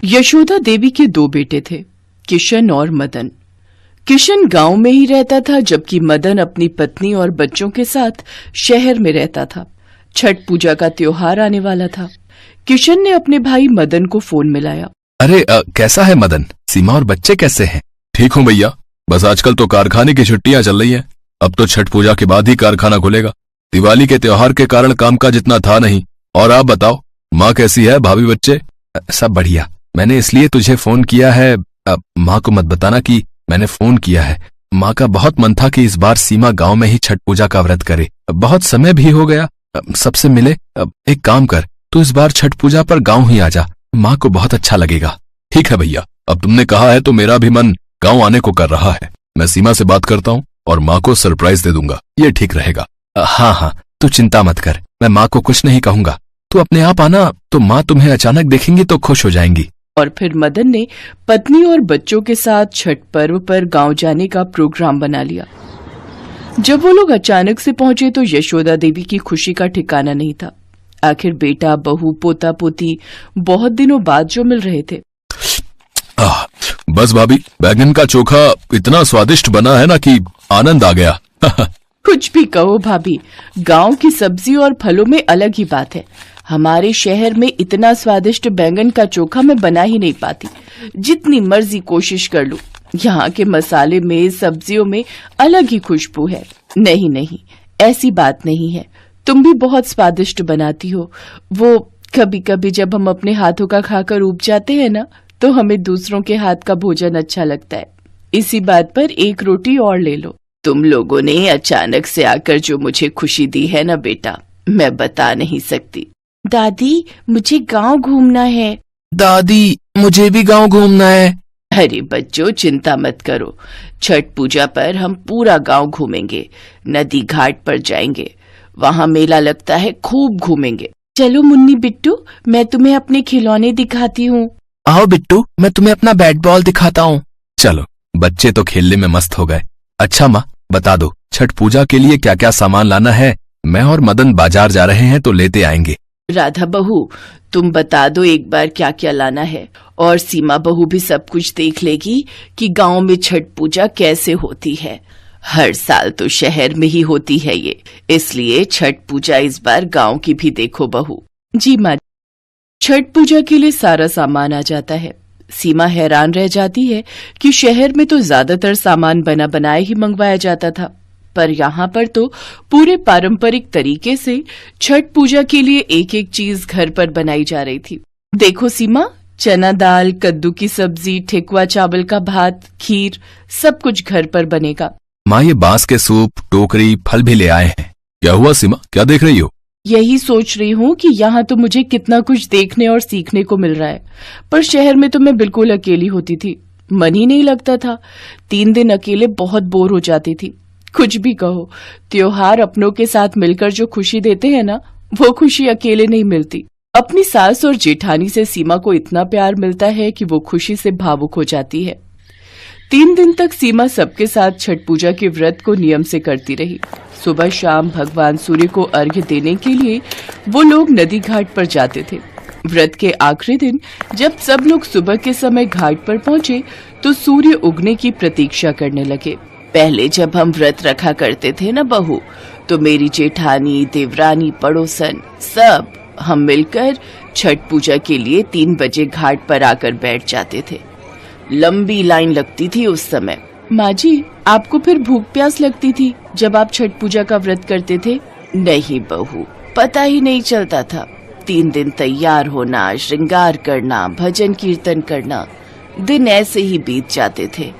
यशोदा देवी के दो बेटे थे, किशन और मदन। किशन गांव में ही रहता था, जबकि मदन अपनी पत्नी और बच्चों के साथ शहर में रहता था। छठ पूजा का त्योहार आने वाला था। किशन ने अपने भाई मदन को फोन मिलाया। अरे कैसा है मदन? सीमा और बच्चे कैसे हैं? ठीक हूँ भैया, बस आजकल तो कारखाने की छुट्टियां चल रही हैं। अब तो छठ पूजा के बाद ही कारखाना खुलेगा। दिवाली के त्योहार के कारण कामकाज इतना था नहीं। और आप बताओ, माँ कैसी है, भाभी बच्चे? सब बढ़िया। मैंने इसलिए तुझे फोन किया है, माँ को मत बताना कि मैंने फोन किया है। माँ का बहुत मन था कि इस बार सीमा गांव में ही छठ पूजा का व्रत करे। बहुत समय भी हो गया सबसे मिले। एक काम कर, तू इस बार छठ पूजा पर गांव ही आ जा, माँ को बहुत अच्छा लगेगा। ठीक है भैया, अब तुमने कहा है तो मेरा भी मन गांव आने को कर रहा है। मैं सीमा से बात करता हूँ और माँ को सरप्राइज दे दूंगा, ये ठीक रहेगा। हाँ, तू चिंता मत कर, मैं माँ को कुछ नहीं कहूंगा। तू अपने आप आना, तो माँ तुम्हें अचानक देखेंगी तो खुश हो जाएंगी। और फिर मदन ने पत्नी और बच्चों के साथ छठ पर्व पर गांव जाने का प्रोग्राम बना लिया। जब वो लोग अचानक से पहुंचे तो यशोदा देवी की खुशी का ठिकाना नहीं था। आखिर बेटा, बहू, पोता पोती बहुत दिनों बाद जो मिल रहे थे। बस भाभी, बैगन का चोखा इतना स्वादिष्ट बना है ना कि आनंद आ गया। कुछ भी कहो भाभी, गांव की सब्जी और फलों में अलग ही बात है। हमारे शहर में इतना स्वादिष्ट बैंगन का चोखा मैं बना ही नहीं पाती, जितनी मर्जी कोशिश कर लूं। यहाँ के मसाले में, सब्जियों में अलग ही खुशबू है। नहीं, ऐसी बात नहीं है। तुम भी बहुत स्वादिष्ट बनाती हो। वो कभी कभी जब हम अपने हाथों का खाकर ऊब जाते हैं ना, तो हमें दूसरों के हाथ का भोजन अच्छा लगता है। इसी बात पर एक रोटी और ले लो। तुम लोगों ने अचानक से आकर जो मुझे खुशी दी है ना बेटा, मैं बता नहीं सकती। दादी, मुझे गांव घूमना है। दादी, मुझे भी गांव घूमना है। अरे बच्चों, चिंता मत करो। छठ पूजा पर हम पूरा गांव घूमेंगे। नदी घाट पर जाएंगे, वहाँ मेला लगता है, खूब घूमेंगे। चलो मुन्नी बिट्टू, मैं तुम्हें अपने खिलौने दिखाती हूँ। आओ बिट्टू, मैं तुम्हें अपना बैट बॉल दिखाता हूँ। चलो, बच्चे तो खेलने में मस्त हो गए। अच्छा माँ, बता दो, छठ पूजा के लिए क्या क्या सामान लाना है? मैं और मदन बाजार जा रहे हैं तो लेते आएंगे। राधा बहू, तुम बता दो एक बार क्या क्या लाना है, और सीमा बहू भी सब कुछ देख लेगी कि गांव में छठ पूजा कैसे होती है। हर साल तो शहर में ही होती है ये, इसलिए छठ पूजा इस बार गांव की भी देखो बहू। जी माँ। छठ पूजा के लिए सारा सामान आ जाता है। सीमा हैरान रह जाती है कि शहर में तो ज्यादातर सामान बना बनाए ही मंगवाया जाता था, पर यहाँ पर तो पूरे पारंपरिक तरीके से छठ पूजा के लिए एक एक चीज घर पर बनाई जा रही थी। देखो सीमा, चना दाल, कद्दू की सब्जी, ठेकुआ चावल का भात, खीर, सब कुछ घर पर बनेगा। माँ, ये बांस के सूप, टोकरी, फल भी ले आए हैं। क्या हुआ सीमा, क्या देख रही हो? यही सोच रही हूँ कि यहाँ तो मुझे कितना कुछ देखने और सीखने को मिल रहा है, पर शहर में तो मैं बिल्कुल अकेली होती थी, मन ही नहीं लगता था। 3 दिन अकेले बहुत बोर हो जाती थी। कुछ भी कहो, त्योहार अपनों के साथ मिलकर जो खुशी देते हैं ना, वो खुशी अकेले नहीं मिलती। अपनी सास और जेठानी से सीमा को इतना प्यार मिलता है कि वो खुशी से भावुक हो जाती है। 3 दिन तक सीमा सबके साथ छठ पूजा के व्रत को नियम से करती रही। सुबह शाम भगवान सूर्य को अर्घ्य देने के लिए वो लोग नदी घाट पर जाते थे। व्रत के आखिरी दिन जब सब लोग सुबह के समय घाट पर पहुंचे तो सूर्य उगने की प्रतीक्षा करने लगे। पहले जब हम व्रत रखा करते थे ना बहू, तो मेरी जेठानी, देवरानी, पड़ोसन सब हम मिलकर छठ पूजा के लिए 3 बजे घाट पर आकर बैठ जाते थे। लंबी लाइन लगती थी उस समय। माँ जी, आपको फिर भूख प्यास लगती थी जब आप छठ पूजा का व्रत करते थे? नहीं बहू, पता ही नहीं चलता था। 3 दिन तैयार होना, श्रृंगार करना, भजन कीर्तन करना, दिन ऐसे ही बीत जाते थे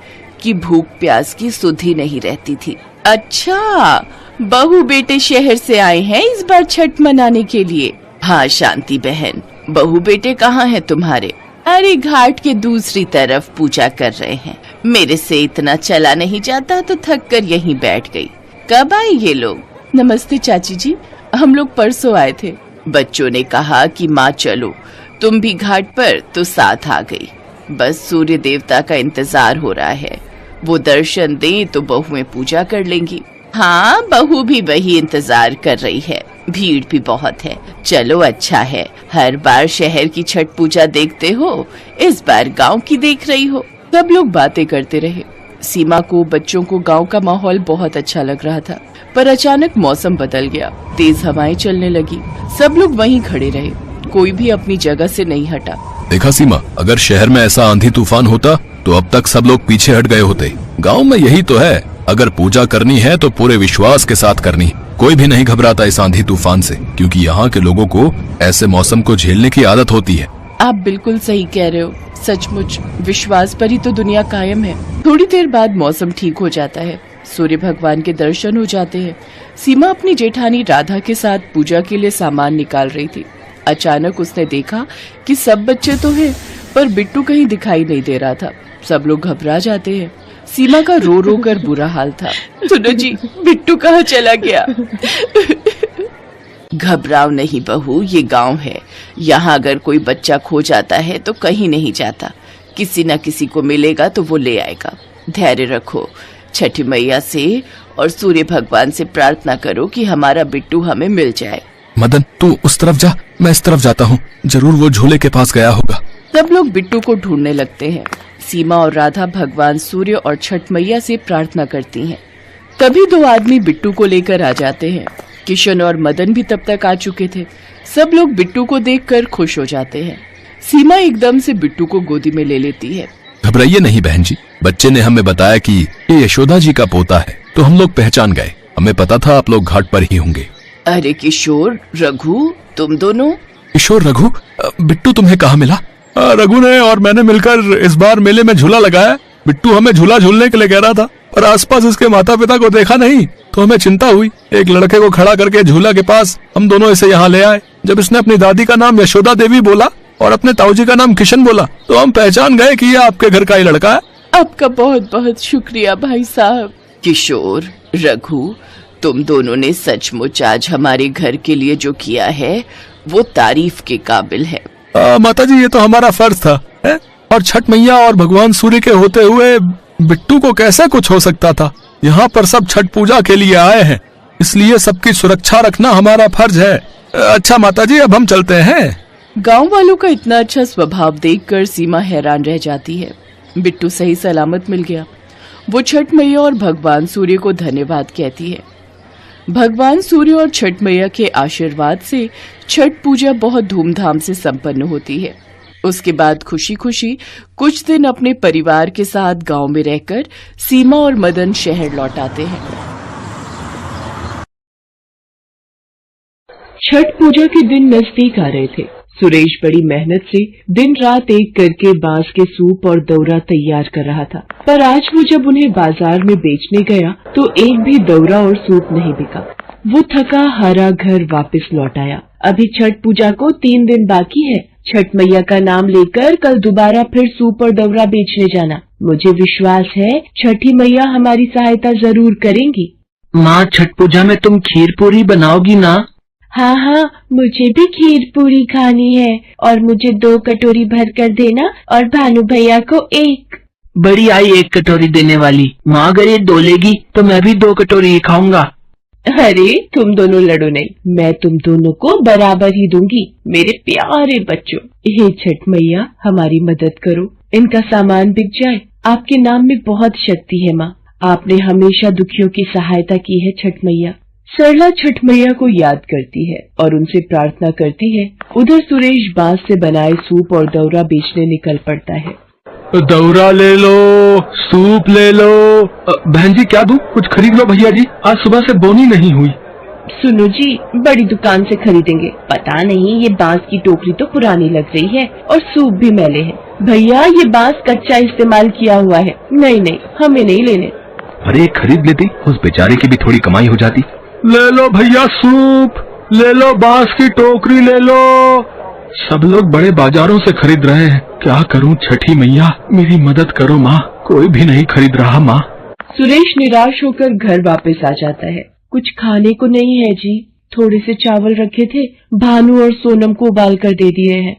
कि भूख प्यास की सुध ही नहीं रहती थी। अच्छा, बहू बेटे शहर से आए हैं इस बार छठ मनाने के लिए? हाँ शांति बहन, बहू बेटे कहाँ हैं तुम्हारे? अरे घाट के दूसरी तरफ पूजा कर रहे हैं। मेरे से इतना चला नहीं जाता तो थक कर यहीं बैठ गई। कब आए ये लोग? नमस्ते चाची जी, हम लोग परसों आए थे। बच्चों ने कहा कि माँ चलो, तुम भी घाट पर, तो साथ आ गई। बस सूर्य देवता का इंतजार हो रहा है, वो दर्शन दे तो बहुएं पूजा कर लेंगी। हाँ, बहू भी वही इंतजार कर रही है। भीड़ भी बहुत है। चलो अच्छा है, हर बार शहर की छठ पूजा देखते हो, इस बार गांव की देख रही हो। सब लोग बातें करते रहे। सीमा को, बच्चों को गांव का माहौल बहुत अच्छा लग रहा था, पर अचानक मौसम बदल गया। तेज हवाएं चलने लगी। सब लोग वहीं खड़े रहे, कोई भी अपनी जगह से नहीं हटा। देखा सीमा, अगर शहर में ऐसा आंधी तूफान होता तो अब तक सब लोग पीछे हट गए होते। गांव में यही तो है, अगर पूजा करनी है तो पूरे विश्वास के साथ करनी। कोई भी नहीं घबराता इस आंधी तूफान से, क्योंकि यहाँ के लोगों को ऐसे मौसम को झेलने की आदत होती है। आप बिल्कुल सही कह रहे हो। सचमुच विश्वास पर ही तो दुनिया कायम है। थोड़ी देर बाद मौसम ठीक हो जाता है। सूर्य भगवान के दर्शन हो जाते हैं। सीमा अपनी जेठानी राधा के साथ पूजा के लिए सामान निकाल रही थी। अचानक उसने देखा कि सब बच्चे तो हैं, पर बिट्टू कहीं दिखाई नहीं दे रहा था। सब लोग घबरा जाते हैं। सीमा का रो रो कर बुरा हाल था। सुनो जी, बिट्टू कहाँ चला गया? घबराओ नहीं बहू, ये गांव है। यहाँ अगर कोई बच्चा खो जाता है तो कहीं नहीं जाता, किसी न किसी को मिलेगा तो वो ले आएगा। धैर्य रखो, छठी मैया से और सूर्य भगवान से प्रार्थना करो कि हमारा बिट्टू हमें मिल जाए। मदन, तू उस तरफ जा, मैं इस तरफ जाता हूँ। जरूर वो झूले के पास गया होगा। सब लोग बिट्टू को ढूंढने लगते हैं। सीमा और राधा भगवान सूर्य और छठ मैया से प्रार्थना करती हैं। तभी दो आदमी बिट्टू को लेकर आ जाते हैं। किशन और मदन भी तब तक आ चुके थे। सब लोग बिट्टू को देखकर खुश हो जाते हैं। सीमा एकदम से बिट्टू को गोदी में ले लेती है। घबराइए नहीं बहन जी, बच्चे ने हमें बताया कि ये यशोदा जी का पोता है, तो हम लोग पहचान गए। हमें पता था आप लोग घाट पर ही होंगे। अरे किशोर, रघु, तुम दोनों? किशोर, रघु, बिट्टू तुम्हें कहाँ मिला? रघु ने और मैंने मिलकर इस बार मेले में झूला लगाया। बिट्टू हमें झूला झूलने के लिए कह रहा था, पर आसपास इसके माता पिता को देखा नहीं, तो हमें चिंता हुई। एक लड़के को खड़ा करके झूला के पास हम दोनों इसे यहाँ ले आए। जब इसने अपनी दादी का नाम यशोदा देवी बोला और अपने ताऊजी का नाम किशन बोला, तो हम पहचान गए कि ये आपके घर का ही लड़का है। आपका बहुत बहुत शुक्रिया भाई साहब। किशोर, रघु, तुम दोनों ने सचमुच आज हमारे घर के लिए जो किया है वो तारीफ के काबिल है। माताजी, ये तो हमारा फर्ज था, है? और छठ मैया और भगवान सूर्य के होते हुए बिट्टू को कैसे कुछ हो सकता था? यहाँ पर सब छठ पूजा के लिए आए हैं, इसलिए सबकी सुरक्षा रखना हमारा फर्ज है। अच्छा माताजी, अब हम चलते हैं। गांव वालों का इतना अच्छा स्वभाव देखकर सीमा हैरान रह जाती है। बिट्टू सही सलामत मिल गया। वो छठ मैया और भगवान सूर्य को धन्यवाद कहती है। भगवान सूर्य और छठ मैया के आशीर्वाद से छठ पूजा बहुत धूमधाम से संपन्न होती है। उसके बाद खुशी खुशी कुछ दिन अपने परिवार के साथ गांव में रहकर सीमा और मदन शहर लौट आते हैं। छठ पूजा के दिन नजदीक आ रहे थे। सुरेश बड़ी मेहनत से दिन रात एक करके बांस के सूप और दौरा तैयार कर रहा था, पर आज वो जब उन्हें बाजार में बेचने गया तो एक भी दौरा और सूप नहीं बिका। वो थका हारा घर वापस लौट आया। अभी छठ पूजा को 3 दिन बाकी है। छठ मैया का नाम लेकर कल दोबारा फिर सूप और दौरा बेचने जाना। मुझे विश्वास है छठी मैया हमारी सहायता जरूर करेंगी। माँ, छठ पूजा में तुम खीर पूरी बनाओगी ना? हाँ हाँ, मुझे भी खीर पूरी खानी है, और मुझे 2 कटोरी भर कर देना और भानु भैया को 1। बड़ी आई 1 कटोरी देने वाली। माँ, अगर ये 2 लेगी तो मैं भी 2 कटोरी ही खाऊंगा। अरे तुम दोनों लड़ो नहीं, मैं तुम दोनों को बराबर ही दूंगी मेरे प्यारे बच्चों। हे छठ मैया, हमारी मदद करो, इनका सामान बिक जाए। आपके नाम में बहुत शक्ति है माँ, आपने हमेशा दुखियों की सहायता की है छठ मैया। सरला छठ मैया को याद करती है और उनसे प्रार्थना करती है। उधर सुरेश बांस से बनाए सूप और दौरा बेचने निकल पड़ता है। दौरा ले लो, सूप ले लो। बहन जी, क्या दूं? कुछ खरीद लो भैया जी, आज सुबह से बोनी नहीं हुई। सुनो जी, बड़ी दुकान से खरीदेंगे। पता नहीं, ये बांस की टोकरी तो पुरानी लग रही है और सूप भी मैले हैं। भैया, ये बांस कच्चा इस्तेमाल किया हुआ है। नहीं नहीं, हमें नहीं लेने। अरे खरीद लेती, उस बेचारे की भी थोड़ी कमाई हो जाती। ले लो भैया सूप, ले लो बांस की टोकरी ले लो। सब लोग बड़े बाजारों से खरीद रहे हैं, क्या करूं छठी मैया, मेरी मदद करो माँ, कोई भी नहीं खरीद रहा माँ। सुरेश निराश होकर घर वापस आ जाता है। कुछ खाने को नहीं है जी, थोड़े से चावल रखे थे, भानु और सोनम को उबाल कर दे दिए हैं।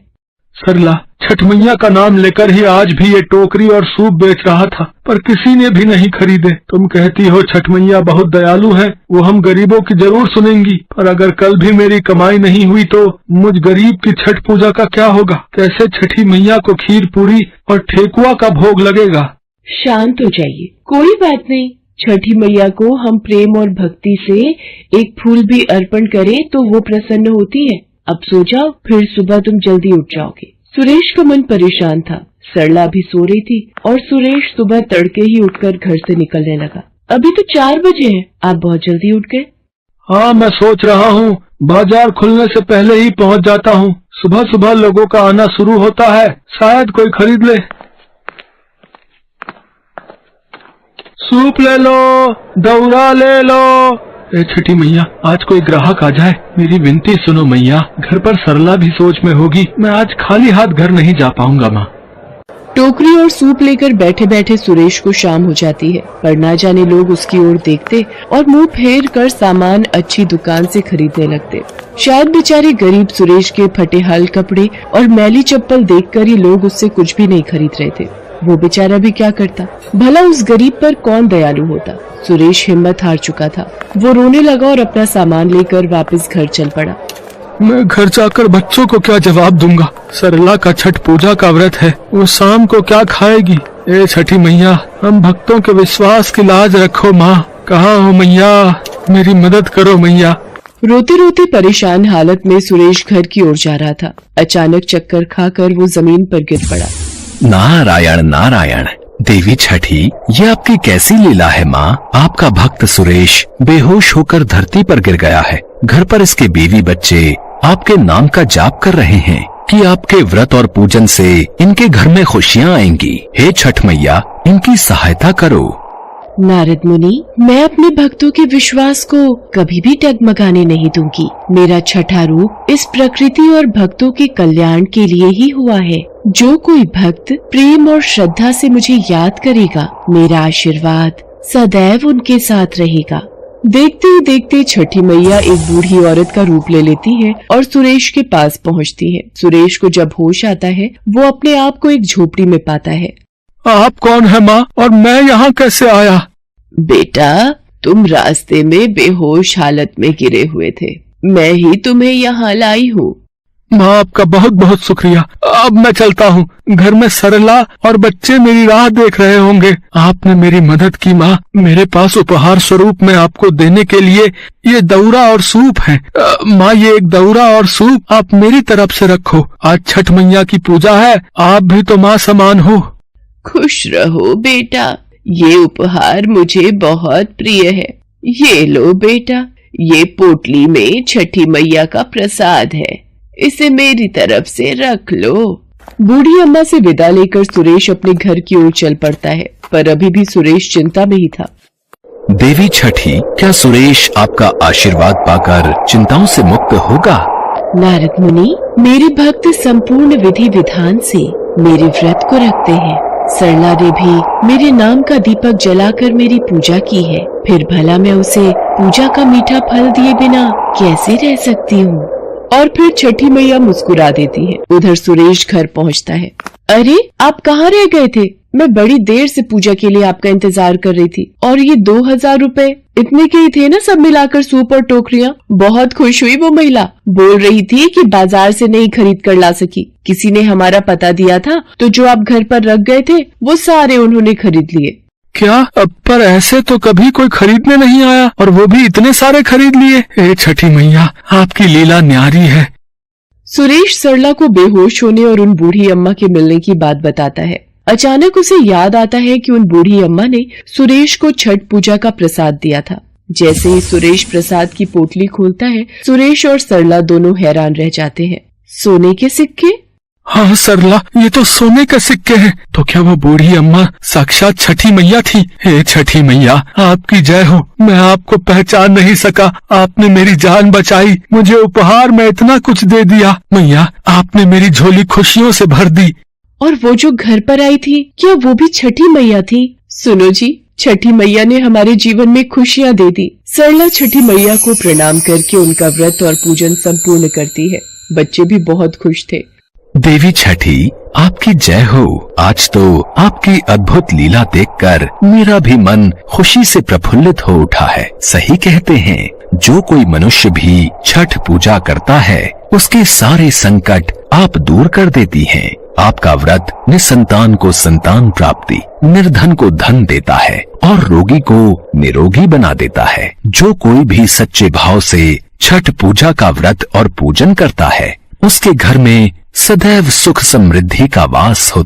सरला, छठ मैया का नाम लेकर ही आज भी ये टोकरी और सूप बेच रहा था, पर किसी ने भी नहीं खरीदे। तुम कहती हो छठ मैया बहुत दयालु है, वो हम गरीबों की जरूर सुनेंगी, पर अगर कल भी मेरी कमाई नहीं हुई तो मुझ गरीब की छठ पूजा का क्या होगा? कैसे छठी मैया को खीर पूरी और ठेकुआ का भोग लगेगा? शांत हो जाइए, कोई बात नहीं। छठी मैया को हम प्रेम और भक्ति से एक फूल भी अर्पण करें तो वो प्रसन्न होती है। अब सो जाओ, फिर सुबह तुम जल्दी उठ जाओगे। सुरेश का मन परेशान था। सरला भी सो रही थी और सुरेश सुबह तड़के ही उठकर घर से निकलने लगा। अभी तो 4 बजे हैं, आप बहुत जल्दी उठ गए। हाँ, मैं सोच रहा हूँ बाजार खुलने से पहले ही पहुँच जाता हूँ। सुबह सुबह लोगों का आना शुरू होता है, शायद कोई खरीद ले। सूप ले लो, दौरा ले लो। ए छठी मैया, आज कोई ग्राहक आ जाए, मेरी विनती सुनो मैया। घर पर सरला भी सोच में होगी, मैं आज खाली हाथ घर नहीं जा पाऊंगा माँ। टोकरी और सूप लेकर बैठे बैठे सुरेश को शाम हो जाती है, पर ना जाने लोग उसकी ओर देखते और मुंह फेर कर सामान अच्छी दुकान से खरीदने लगते। शायद बेचारे गरीब सुरेश के फटे हाल कपड़े और मैली चप्पल देखकर ही लोग उससे कुछ भी नहीं खरीद रहे थे। वो बेचारा भी क्या करता, भला उस गरीब पर कौन दयालु होता। सुरेश हिम्मत हार चुका था। वो रोने लगा और अपना सामान लेकर वापस घर चल पड़ा। मैं घर जाकर बच्चों को क्या जवाब दूंगा? सरला का छठ पूजा का व्रत है, वो शाम को क्या खाएगी? ए छठी मैया, हम भक्तों के विश्वास की लाज रखो माँ। कहाँ हो मैया, मेरी मदद करो मैया। रोते रोते परेशान हालत में सुरेश घर की ओर जा रहा था। अचानक चक्कर खाकर वो जमीन पर गिर पड़ा। नारायण नारायण, देवी छठी, ये आपकी कैसी लीला है माँ? आपका भक्त सुरेश बेहोश होकर धरती पर गिर गया है। घर पर इसके बीवी बच्चे आपके नाम का जाप कर रहे हैं कि आपके व्रत और पूजन से इनके घर में खुशियाँ आएंगी। हे छठ मैया, इनकी सहायता करो। नारद मुनि, मैं अपने भक्तों के विश्वास को कभी भी डगमगाने नहीं दूंगी। मेरा छठा रूप इस प्रकृति और भक्तों के कल्याण के लिए ही हुआ है। जो कोई भक्त प्रेम और श्रद्धा से मुझे याद करेगा, मेरा आशीर्वाद सदैव उनके साथ रहेगा। देखते ही देखते छठी मैया एक बूढ़ी औरत का रूप ले लेती है और सुरेश के पास पहुंचती है। सुरेश को जब होश आता है, वो अपने आप को एक झोपड़ी में पाता है। आप कौन है माँ, और मैं यहाँ कैसे आया? बेटा, तुम रास्ते में बेहोश हालत में गिरे हुए थे, मैं ही तुम्हें यहाँ लाई हूँ। माँ, आपका बहुत बहुत शुक्रिया। अब मैं चलता हूँ। घर में सरला और बच्चे मेरी राह देख रहे होंगे। आपने मेरी मदद की माँ। मेरे पास उपहार स्वरूप में आपको देने के लिए ये दौरा और सूप है। माँ, ये एक दौरा और सूप आप मेरी तरफ से रखो। आज छठ मैया की पूजा है, आप भी तो माँ समान हो। खुश रहो बेटा, ये उपहार मुझे बहुत प्रिय है। ये लो बेटा, ये पोटली में छठी मैया का प्रसाद है, इसे मेरी तरफ से रख लो। बूढ़ी अम्मा से विदा लेकर सुरेश अपने घर की ओर चल पड़ता है, पर अभी भी सुरेश चिंता में ही था। देवी छठी, क्या सुरेश आपका आशीर्वाद पाकर चिंताओं से मुक्त होगा? नारद मुनि, मेरे भक्त संपूर्ण विधि विधान से मेरे व्रत को रखते हैं। सरला ने भी मेरे नाम का दीपक जलाकर मेरी पूजा की है, फिर भला मैं उसे पूजा का मीठा फल दिए बिना कैसे रह सकती हूँ? और फिर छठी मैया मुस्कुरा देती है। उधर सुरेश घर पहुँचता है। अरे, आप कहाँ रह गए थे? मैं बड़ी देर से पूजा के लिए आपका इंतजार कर रही थी। और ये 2000 रुपए इतने के ही थे ना, सब मिलाकर सूप और टोकरियाँ? बहुत खुश हुई वो महिला, बोल रही थी कि बाजार से नहीं खरीद कर ला सकी। किसी ने हमारा पता दिया था, तो जो आप घर पर रख गए थे वो सारे उन्होंने खरीद लिए। क्या? पर ऐसे तो कभी कोई खरीदने नहीं आया, और वो भी इतने सारे खरीद लिए। ए छठी मैया, आपकी लीला न्यारी है। सुरेश सरला को बेहोश होने और उन बूढ़ी अम्मा के मिलने की बात बताता है। अचानक उसे याद आता है कि उन बूढ़ी अम्मा ने सुरेश को छठ पूजा का प्रसाद दिया था। जैसे ही सुरेश प्रसाद की पोटली खोलता है, सुरेश और सरला दोनों हैरान रह जाते हैं। सोने के सिक्के? हाँ सरला, ये तो सोने के सिक्के हैं। तो क्या वो बूढ़ी अम्मा साक्षात छठी मैया थी? हे छठी मैया, आपकी जय हो। मैं आपको पहचान नहीं सका, आपने मेरी जान बचाई, मुझे उपहार में इतना कुछ दे दिया। मैया, आपने मेरी झोली खुशियों से भर दी। और वो जो घर पर आई थी, क्या वो भी छठी मैया थी? सुनो जी, छठी मैया ने हमारे जीवन में खुशियाँ दे दी। सरला छठी मैया को प्रणाम करके उनका व्रत और पूजन संपूर्ण करती है। बच्चे भी बहुत खुश थे। देवी छठी आपकी जय हो। आज तो आपकी अद्भुत लीला देखकर मेरा भी मन खुशी से प्रफुल्लित हो उठा है। सही कहते हैं, जो कोई मनुष्य भी छठ पूजा करता है उसके सारे संकट आप दूर कर देती हैं। आपका व्रत निसंतान को संतान प्राप्ति, निर्धन को धन देता है और रोगी को निरोगी बना देता है। जो कोई भी सच्चे भाव से छठ पूजा का व्रत और पूजन करता है उसके घर में सदैव सुख समृद्धि का वास होता है।